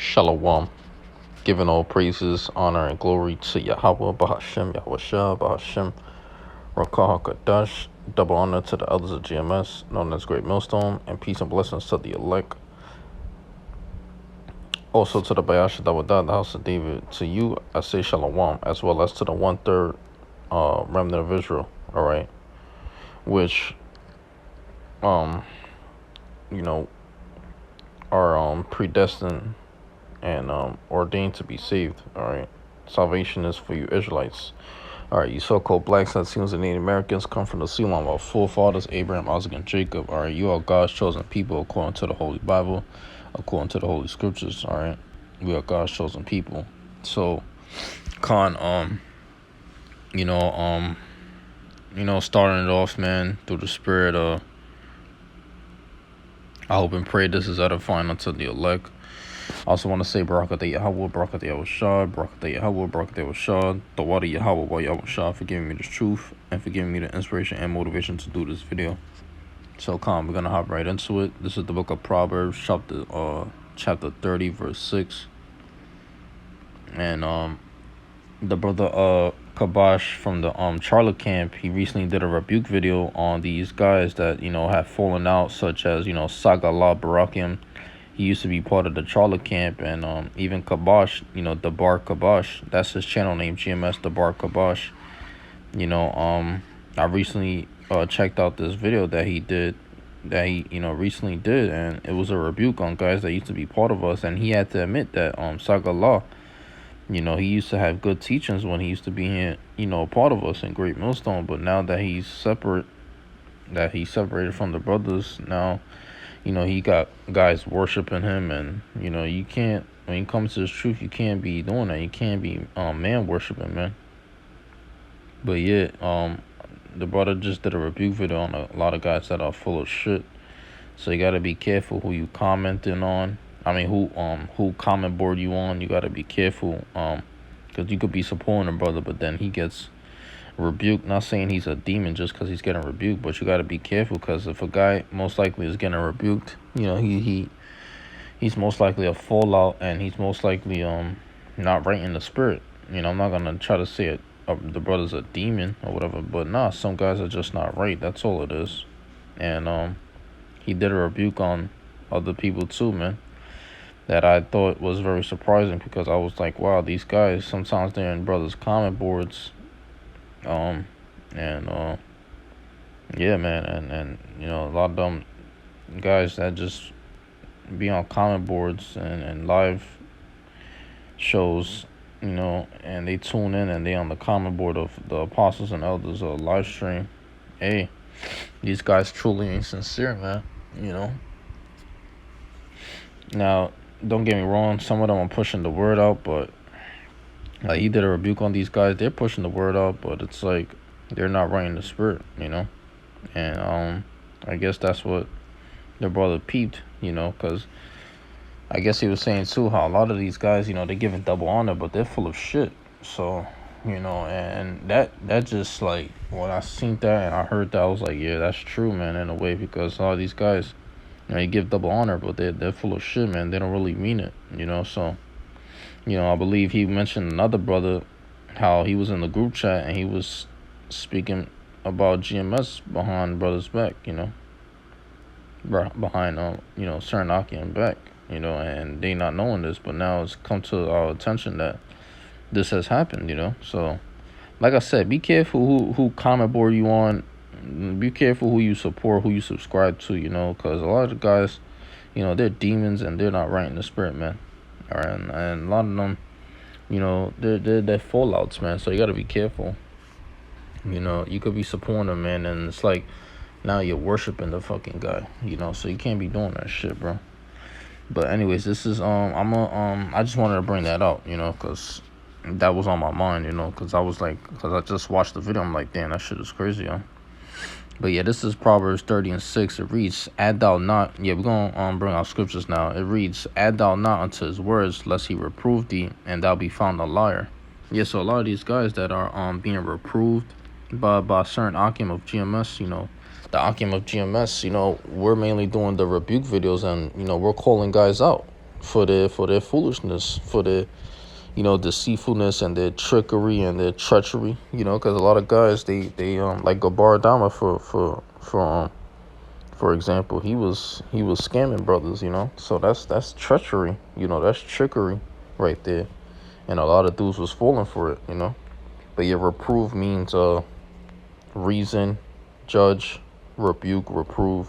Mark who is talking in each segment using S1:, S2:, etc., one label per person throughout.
S1: Shalom. Giving all praises, honor, and glory to Yahweh, Bahashem, Yahushua, Bahashem, Rakah HaKadash. Double honor to the elders of GMS, known as Great Millstone, and peace and blessings to the elect. Also to the Bayasha Dawadah, the house of David. To you, I say Shalom, as well as to the 1/3 remnant of Israel, all right? Which, you know, are predestined and ordained to be saved. All right, salvation is for you Israelites. All right, you so-called blacks, Latinos, and Native Americans come from the seed line of our forefathers Abraham, Isaac, and Jacob. All right, you are God's chosen people according to the Holy Bible, according to the Holy Scriptures. All right, we are God's chosen people. So, starting it off, man, through the spirit of, I hope and pray this is edifying unto the elect. I also want to say Barakatah Yahweh, Barakatah Yahushua, Barakatah Yahweh, Barakatah Yahushua, the water Yahweh, by Yahushua, for giving me this truth and for giving me the inspiration and motivation to do this video. So we're going to hop right into it. This is the book of Proverbs, chapter 30, verse 6. And the brother Kabash from the Charlotte camp, he recently did a rebuke video on these guys that, have fallen out, such as, Sagallah Barakim. He used to be part of the Charlotte camp, and even Kabash, Dabar Kabash, that's his channel name, GMS Dabar Kabash. I recently checked out this video that he recently did, and it was a rebuke on guys that used to be part of us, and he had to admit that Sagallah, he used to have good teachings when he used to be here, a part of us in Great Millstone, but now that he's separated from the brothers, now he got guys worshiping him, and you can't, when it comes to this truth, you can't be doing that. You can't be man worshiping, man. But yeah, the brother just did a rebuke video on a lot of guys that are full of shit. So you gotta be careful who you commenting on. I mean, who comment board you on. You gotta be careful, because you could be supporting a brother, but then he gets rebuked. Not saying he's a demon just because he's getting rebuked, but you got to be careful, because if a guy most likely is getting rebuked, he's most likely a fallout, and he's most likely not right in the spirit. I'm not gonna try to say it the brother's a demon or whatever, but nah, some guys are just not right. That's all it is. And he did a rebuke on other people too, man, that I thought was very surprising, because I was like, wow, these guys, sometimes they're in brothers' comment boards. Yeah, man, and a lot of them guys that just be on comment boards and live shows, and they tune in and they on the comment board of the apostles and elders or live stream. Hey, these guys truly ain't sincere, man. Now, don't get me wrong, some of them are pushing the word out, but like, he did a rebuke on these guys. They're pushing the word out, but it's like they're not right in the spirit, and I guess that's what their brother peeped, because I guess he was saying too how a lot of these guys, they're giving double honor, but they're full of shit. So, and that just, like, when I seen that and I heard that, I was like, yeah, that's true, man, in a way, because a lot of these guys, they give double honor, but they're full of shit, man. They don't really mean it, so. I believe he mentioned another brother, how he was in the group chat and he was speaking about GMS behind brothers' back, behind, certain Akim back, and they not knowing this, but now it's come to our attention that this has happened, So, like I said, be careful who comment board you on. Be careful who you support, who you subscribe to, because a lot of the guys, they're demons and they're not right in the spirit, man. All right, and a lot of them, they're fallouts, man. So you gotta be careful. You could be supporting them, man, and it's like now you're worshiping the fucking guy, So you can't be doing that shit, bro. But anyways, this is I just wanted to bring that out, because that was on my mind, because I just watched the video. I'm like, damn, that shit is crazy, yo. But yeah, this is Proverbs 30 and 6. It reads, add thou not. Yeah, we're going to bring out scriptures now. It reads, add thou not unto his words, lest he reprove thee, and thou be found a liar. Yeah, so a lot of these guys that are being reproved by certain Akim of GMS, the Akim of GMS, we're mainly doing the rebuke videos, and, we're calling guys out. for their foolishness, for their, you know, deceitfulness and their trickery and their treachery. You know, because a lot of guys, they like Gabar Dama, for example, he was scamming brothers. You know, so that's treachery. You know, that's trickery right there, and a lot of dudes was falling for it. You know, but yeah, reprove means reason, judge, rebuke, reprove.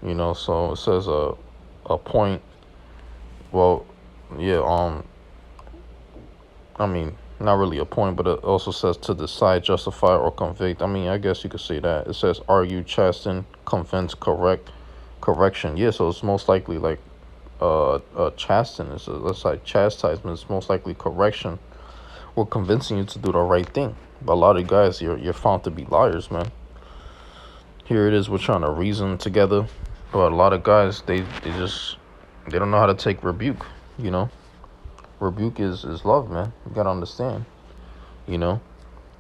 S1: You know, so it says a point. Well, yeah, I mean, not really a point, but it also says to decide, justify, or convict. I mean, I guess you could say that. It says argue, chasten, convince, correct, correction. Yeah, so it's most likely like chasten. It's like chastisement. It's most likely correction or convincing you to do the right thing. But a lot of guys, you're found to be liars, man. Here it is, we're trying to reason together, but a lot of guys, they don't know how to take rebuke. You know, rebuke is love, man. You gotta understand. You know,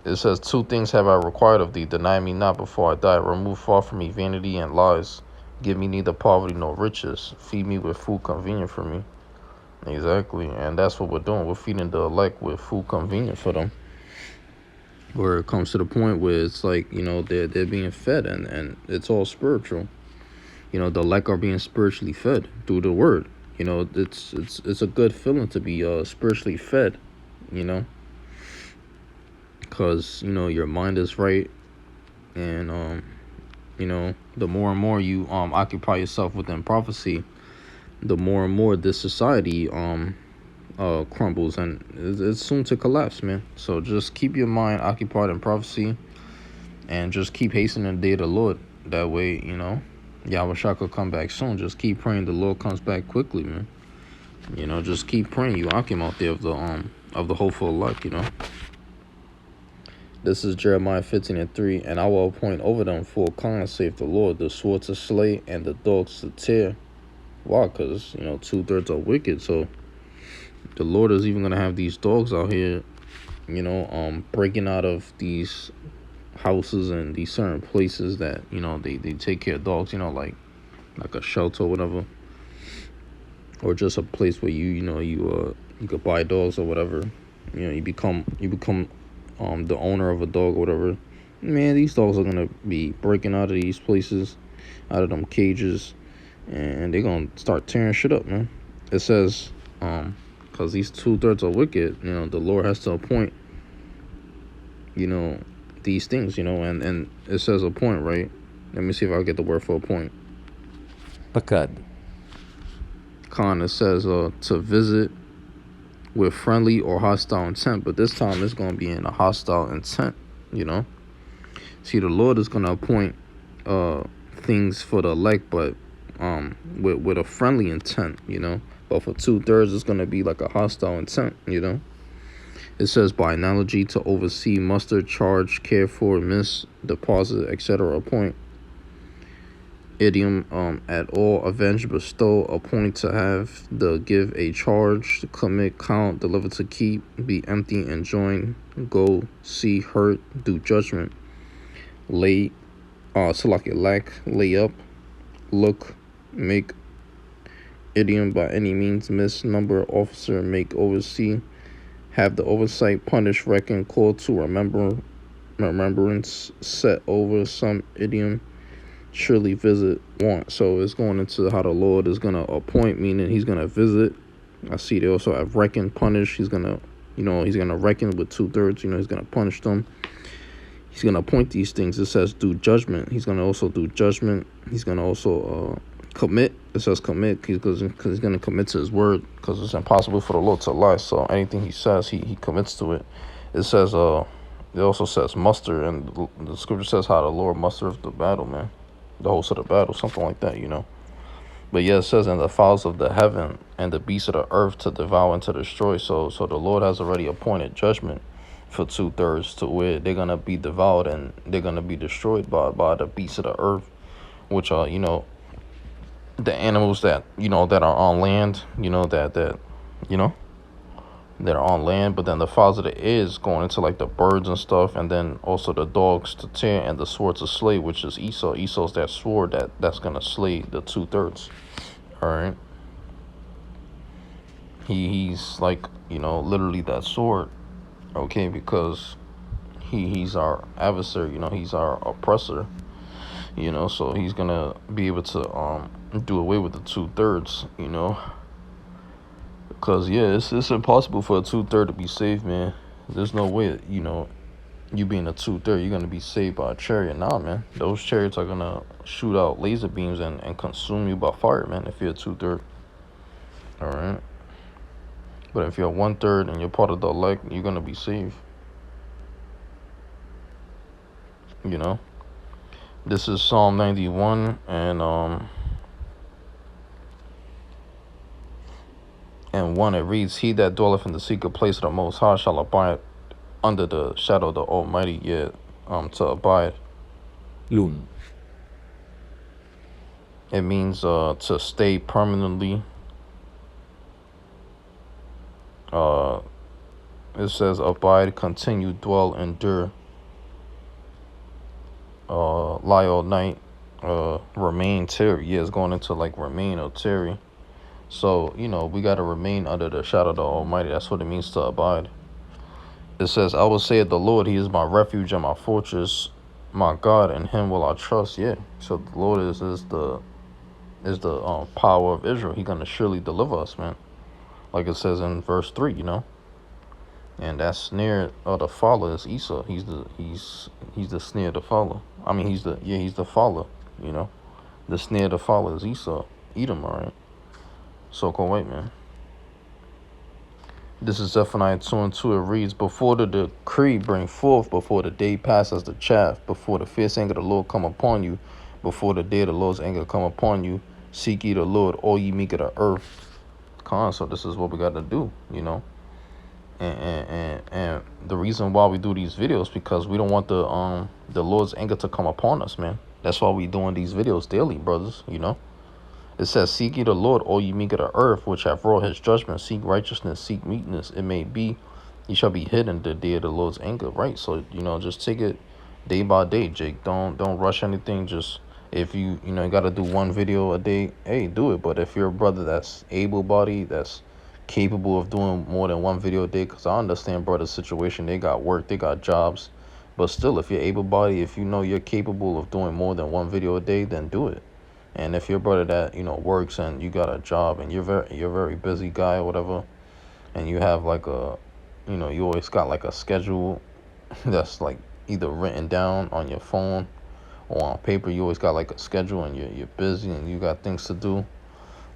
S1: it says, two things have I required of thee: deny me not before I die, remove far from me vanity and lies, give me neither poverty nor riches, feed me with food convenient for me. Exactly, and that's what we're doing. We're feeding the elect with food convenient for them, where it comes to the point where it's like, you know, they're being fed, and it's all spiritual. You know, the elect are being spiritually fed through the word. You know, it's a good feeling to be spiritually fed, you know, because, you know, your mind is right, and you know, the more and more you occupy yourself within prophecy, the more and more this society crumbles, and it's soon to collapse, man. So just keep your mind occupied in prophecy, and just keep hastening the day of the Lord. That way, you know, Yahweh Shah could come back soon. Just keep praying the Lord comes back quickly, man. You know, just keep praying. You Akim out there of the hopeful elect, you know. This is Jeremiah 15:3, and I will appoint over them full kind, saith the Lord, the sword to slay and the dogs to tear. Why? Because, you know, 2/3 are wicked. So the Lord is even gonna have these dogs out here, you know, breaking out of these houses and these certain places that, you know, they take care of dogs, you know, like a shelter or whatever, or just a place where you could buy dogs or whatever. You know, you become the owner of a dog or whatever. Man, these dogs are gonna be breaking out of these places, out of them cages, and they're gonna start tearing shit up, man. It says, because these 2/3 are wicked, you know, the Lord has to appoint, you know, these things, you know, and it says appoint, right? Let me see if I get the word for appoint.
S2: Pakad.
S1: It says to visit with friendly or hostile intent, but this time it's gonna be in a hostile intent, you know. See, the Lord is gonna appoint things for the elect, but with a friendly intent, you know. But for 2/3, it's gonna be like a hostile intent, you know. It says by analogy to oversee, muster, charge, care for, miss, deposit, etc. Appoint. Idiom at all, avenge, bestow, appoint, to have, the give a charge, to commit, count, deliver, to keep, be empty, enjoin, go, see, hurt, do judgment, lay, select it, lack, lay up, look, make. Idiom by any means, miss, number, officer, make, oversee, have the oversight, punish, reckon, call to remembrance, set over. Some idiom, surely visit, want. So it's going into how the Lord is going to appoint, meaning he's going to visit. I see they also have reckon, punish. He's going to, you know, he's going to reckon with 2/3, you know, he's going to punish them. He's going to appoint these things. It says do judgment. He's going to also do judgment. He's going to also commit. It says commit because he's going to commit to his word, because it's impossible for the Lord to lie. So anything he says, he commits to it. It says, it also says muster, and the scripture says how the Lord musters the battle, man. The host of the battle, something like that, you know. But yeah, it says, and the fowls of the heaven and the beasts of the earth to devour and to destroy. So the Lord has already appointed judgment for 2/3, to where they're gonna be devoured and they're gonna be destroyed by the beasts of the earth, which are, you know, the animals that, you know, that are on land, you know, that you know, that are on land. But then the fowls of the air is going into like the birds and stuff, and then also the dogs to tear and the sword to slay, which is Esau. Esau's that sword that's gonna slay the 2/3. All right. he's like, you know, literally that sword, okay, because he's our adversary, you know, he's our oppressor, you know, so he's gonna be able to do away with the 2/3, you know, because yeah, it's impossible for a 2/3 to be saved, man. There's no way, you know, you being a 2/3, you're gonna be saved by a chariot. Nah, man, those chariots are gonna shoot out laser beams and consume you by fire, man, if you're a 2/3. All right, but if you're 1/3 and you're part of the elect, you're gonna be saved, you know. This is Psalm 91, and 1, it reads, "He that dwelleth in the secret place of the Most High shall abide under the shadow of the Almighty." Yeah, to abide,
S2: Lun.
S1: it means to stay permanently. It says abide, continue, dwell, endure, lie all night, remain, tarry. Yeah, it's going into like remain or tarry. So, you know, we got to remain under the shadow of the Almighty. That's what it means to abide. It says, "I will say of the Lord, he is my refuge and my fortress, my God, in him will I trust." Yeah, so the Lord is the power of Israel. He's gonna surely deliver us, man. Like it says in verse 3, you know. And that snare of the follower is Esau. He's the snare of the follower. I mean, he's the follower, you know. The snare of the follower is Esau, Edom, all right. So-called white man. This is Zephaniah 2:2. It reads, "Before the decree bring forth, before the day passes the chaff, before the fierce anger of the Lord come upon you, before the day of the Lord's anger come upon you, seek ye the Lord, all ye meek of the earth." So this is what we got to do, you know. And the reason why we do these videos, because we don't want the Lord's anger to come upon us, man. That's why we doing these videos daily, brothers, you know. It says, "Seek ye the Lord, all ye meek of the earth, which have wrought his judgment. Seek righteousness, seek meekness. It may be ye shall be hidden the day of the Lord's anger." Right? So, you know, just take it day by day, Jake. Don't rush anything. Just if you got to do one video a day, hey, do it. But if you're a brother that's able-bodied, that's capable of doing more than one video a day, because I understand brother's situation, they got work, they got jobs, but still, if you're able-bodied, if you know you're capable of doing more than one video a day, then do it. And if you're a brother that works and you got a job and you're very busy guy or whatever, and you have like you always got like a schedule that's like either written down on your phone or on paper, you always got like a schedule, and you're busy and you got things to do,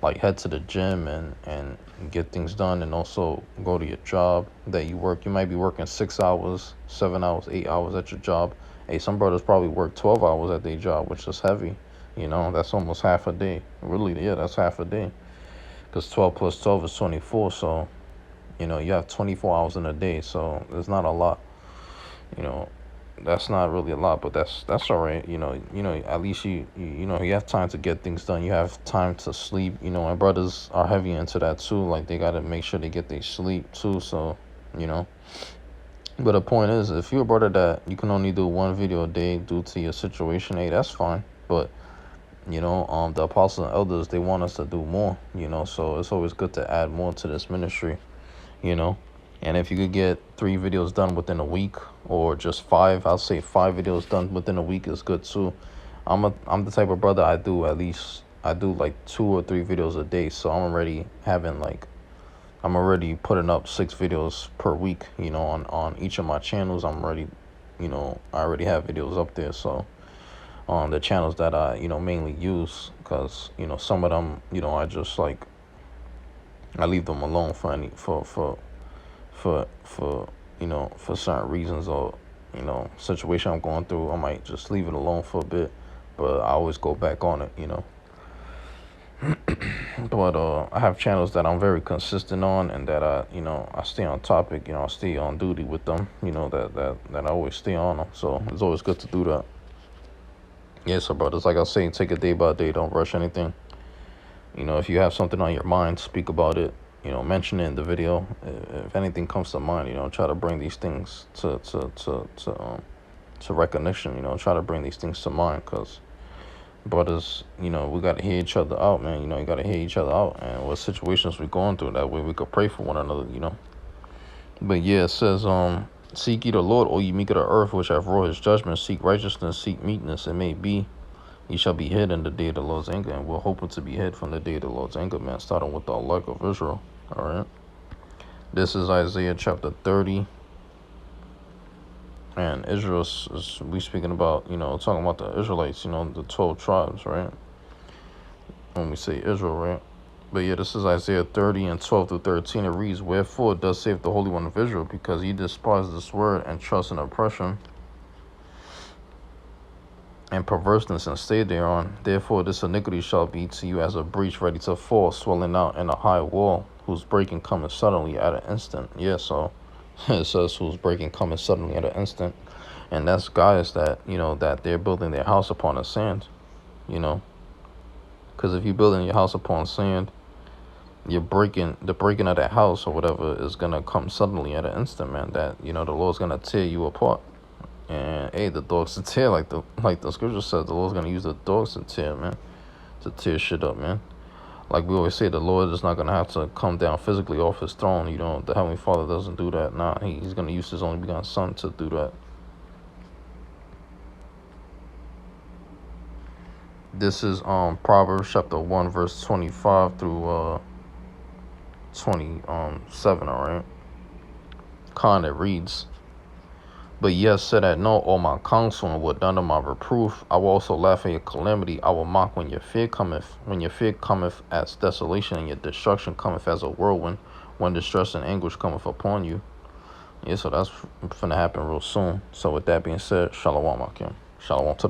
S1: like head to the gym and get things done, and also go to your job that you work. You might be working 6 hours, 7 hours, 8 hours at your job. Hey, some brothers probably work 12 hours at their job, which is heavy. You know, that's almost half a day. Really, yeah, that's half a day. Because 12 plus 12 is 24. So, you know, you have 24 hours in a day. So there's not a lot. You know, that's not really a lot, but that's all right. You know, at least you have time to get things done. You have time to sleep. You know, and brothers are heavy into that too. Like, they got to make sure they get their sleep too. So, you know. But the point is, if you're a brother that you can only do one video a day due to your situation, hey, that's fine. But the apostles and elders, they want us to do more, so it's always good to add more to this ministry, and if you could get 3 videos done within a week, or just 5, I'll say 5 videos done within a week is good too. I'm the type of brother, I do like 2 or 3 videos a day, so I'm already putting up 6 videos per week, on each of my channels. I already have videos up there, so on the channels that I mainly use, because some of them I just like, I leave them alone for certain reasons, or situation I'm going through. I might just leave it alone for a bit, but I always go back on it, but I have channels that I'm very consistent on, and that I stay on topic, I stay on duty with them, that I always stay on them. So it's always good to do that. Yeah, so brothers, like I was saying, take it day by day. Don't rush anything. If you have something on your mind, speak about it. Mention it in the video. If anything comes to mind, try to bring these things to recognition. Try to bring these things to mind, because brothers, you know, we got to hear each other out, man. You know, you got to hear each other out and what situations we're going through. That way we could pray for one another, you know. But yeah, it says, seek ye the Lord, O ye meek of the earth, which have wrought his judgment. Seek righteousness, seek meekness. It may be ye shall be hid in the day of the Lord's anger. And we're hoping to be hid from the day of the Lord's anger, man, starting with the elect of Israel. All right. This is Isaiah chapter 30. And Israel is we speaking about, you know, talking about the Israelites, you know, the 12 tribes, right? When we say Israel, right? But yeah, this is Isaiah 30 and 12 through 13. It reads, wherefore does save the Holy One of Israel, because ye despise this word and trust in oppression and perverseness and stay thereon. Therefore this iniquity shall be to you as a breach ready to fall, swelling out in a high wall, whose breaking cometh suddenly at an instant. Yeah, so it says whose breaking cometh suddenly at an instant. And that's guys that, you know, that they're building their house upon the sand, you know. Because if you're building your house upon sand, the breaking of that house or whatever is gonna come suddenly at an instant, man. That, you know, the Lord's gonna tear you apart. And hey, the dogs to tear, like the scripture says, the Lord's gonna use the dogs to tear, man, to tear shit up, man. Like we always say, the Lord is not gonna have to come down physically off his throne. You know, the Heavenly Father doesn't do that. Nah, he's gonna use his only begotten Son to do that. This is Proverbs chapter 1 verse 25 through 27, all right? Kind of reads, but yes, said at no all my counsel and would under my reproof. I will also laugh at your calamity. I will mock when your fear cometh. When your fear cometh as desolation and your destruction cometh as a whirlwind. When distress and anguish cometh upon you. Yeah, so that's finna happen real soon. So with that being said, shalom, Akim. Shalom to